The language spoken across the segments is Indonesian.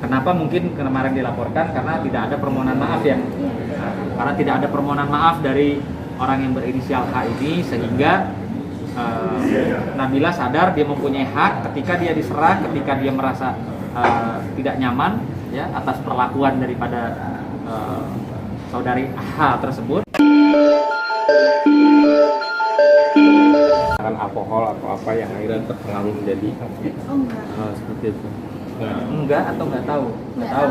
Kenapa mungkin kemarin dilaporkan? Karena tidak ada permohonan maaf ya. Karena tidak ada permohonan maaf dari orang yang berinisial H ini, sehingga Nabila sadar dia mempunyai hak ketika dia diserang, ketika dia merasa tidak nyaman ya atas perlakuan daripada saudari H tersebut. Alkohol atau apa yang akhirnya terpengaruh menjadi seperti itu. Enggak atau nggak tahu? Nggak tahu.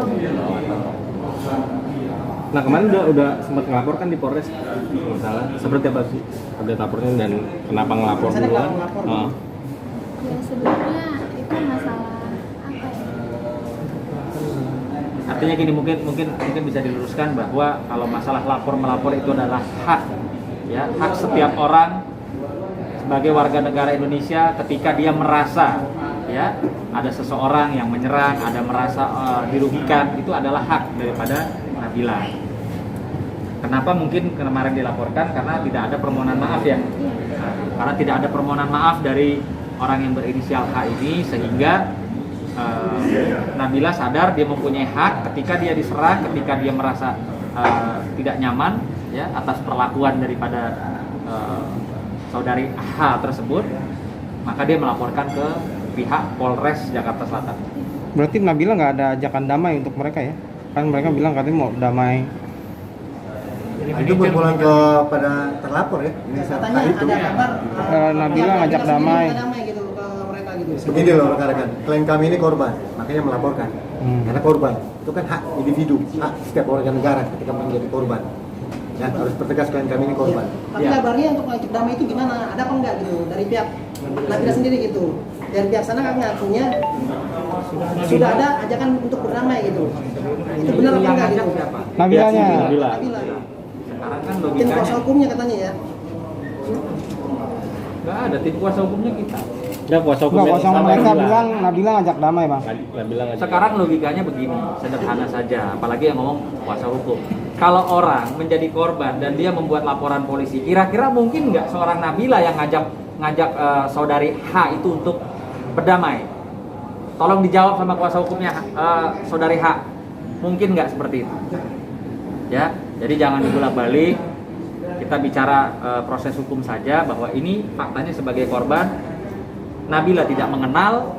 Nah, kemarin udah sempat ngelaporkan di Polres masalah seperti apa sih? Ada lapornya dan kenapa ngelapor duluan? Ya sebenarnya itu masalah apa ya? Artinya gini, mungkin bisa diluruskan bahwa kalau masalah melapor itu adalah hak ya, hak setiap orang sebagai warga negara Indonesia ketika dia merasa ya ada seseorang yang menyerang, ada merasa dirugikan, itu adalah hak daripada Nabila. Kenapa mungkin kemarin dilaporkan? Karena tidak ada permohonan maaf ya. Karena tidak ada permohonan maaf dari orang yang berinisial H ini, sehingga Nabila sadar dia mempunyai hak ketika dia diserang, ketika dia merasa tidak nyaman ya atas perlakuan daripada saudari H tersebut, maka dia melaporkan ke pihak Polres Jakarta Selatan. Berarti Nabila nggak ada ajakan damai untuk mereka ya? Kan mereka bilang katanya mau damai. Itu berpulang kepada terlapor ya. Ini Katanya itu. ada kabar Nabila ngajak damai. gitu ke mereka gitu. Begini loh rekan-rekan, klien kami ini korban, makanya melaporkan. Karena korban itu kan hak individu, hak setiap warga negara ketika menjadi korban. Ya, harus pertegas klien kami ini korban. Tapi kabarnya untuk ngajak damai itu gimana? Ada apa enggak gitu dari pihak Nabila sendiri gitu? Dari pihak sana kan ngakunya sudah ada ajakan untuk berdamai gitu. Itu benar apa enggak gitu? Nabilanya. Nabila. Sekarang kan Tim logikanya kuasa hukumnya katanya ya. nggak ada, tim kuasa hukumnya kita. Ya kuasa hukum Nggak, kuasa hukum mereka bilang Nabila ngajak damai, Bang. Nabila ngajak. Sekarang logikanya begini, sederhana saja, apalagi yang ngomong kuasa hukum. Kalau orang menjadi korban dan dia membuat laporan polisi, kira-kira mungkin nggak seorang Nabila yang ngajak saudari H itu untuk berdamai? Tolong dijawab sama kuasa hukumnya saudari H. Mungkin nggak seperti itu? Ya, jadi jangan dibolak-balik. Kita bicara proses hukum saja, bahwa ini faktanya sebagai korban Nabila tidak mengenal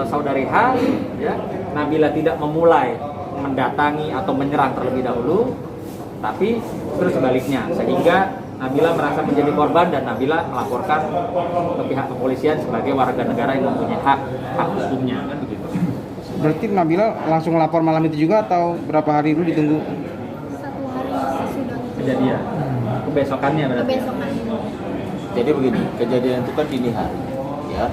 saudari H, ya. Nabila tidak memulai mendatangi atau menyerang terlebih dahulu, tapi terus sebaliknya, sehingga Nabila merasa menjadi korban dan Nabila melaporkan ke pihak kepolisian sebagai warga negara yang mempunyai hak hukumnya, kan begitu. Berarti Nabila langsung lapor malam itu juga atau berapa hari dulu ditunggu? 1 hari sesudah Kejadian kebesokannya berarti. kebesokan. Jadi begini, kejadian itu kan dini hari, ya,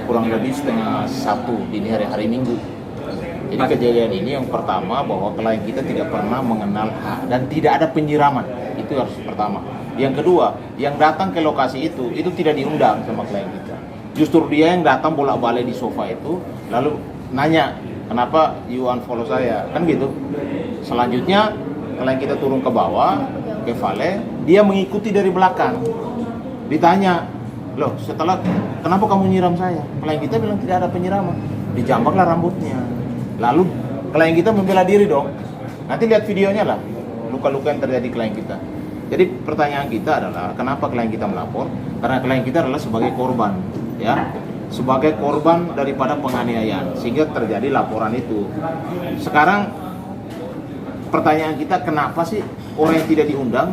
kurang lebih setengah 1 dini hari Minggu. Jadi kejadian ini yang pertama bahwa klien kita tidak pernah mengenal H dan tidak ada penyiraman, itu harus pertama. Yang kedua, yang datang ke lokasi itu tidak diundang sama klien kita. Justru dia yang datang bolak-balik di sofa itu, lalu nanya, kenapa you unfollow saya, kan gitu. Selanjutnya klien kita turun ke bawah, ke vale, dia mengikuti dari belakang. Ditanya, loh setelah kenapa kamu nyiram saya? Klien kita bilang tidak ada penyiraman. Dijambaklah rambutnya. Lalu klien kita membela diri dong. Nanti lihat videonya lah, luka-luka yang terjadi klien kita. Jadi pertanyaan kita adalah, kenapa klien kita melapor? Karena klien kita adalah sebagai korban, ya, sebagai korban daripada penganiayaan, sehingga terjadi laporan itu. Sekarang pertanyaan kita, kenapa sih orang yang tidak diundang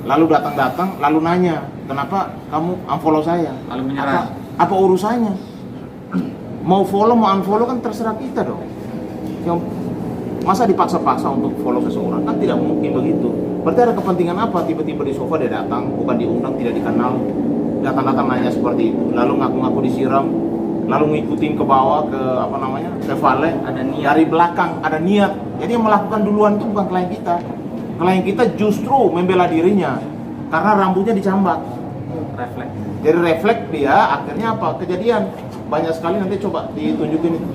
lalu datang lalu nanya, kenapa kamu unfollow saya? Lalu menyerang. Apa urusannya? Mau follow mau unfollow kan terserah kita dong. Masa dipaksa-paksa untuk follow seseorang? Kan tidak mungkin begitu. Berarti ada kepentingan apa tiba-tiba di sofa dia datang, bukan diundang, tidak dikenal, datang-datang nanya seperti itu, lalu ngaku-ngaku disiram, lalu ngikutin ke bawah ke vale, Ada niat. dari belakang ada niat. Jadi yang melakukan duluan itu bukan klien kita. Klien kita justru membela dirinya karena rambutnya dicambak. Refleks. Jadi refleks dia, akhirnya apa? Kejadian banyak sekali, nanti coba ditunjukin itu.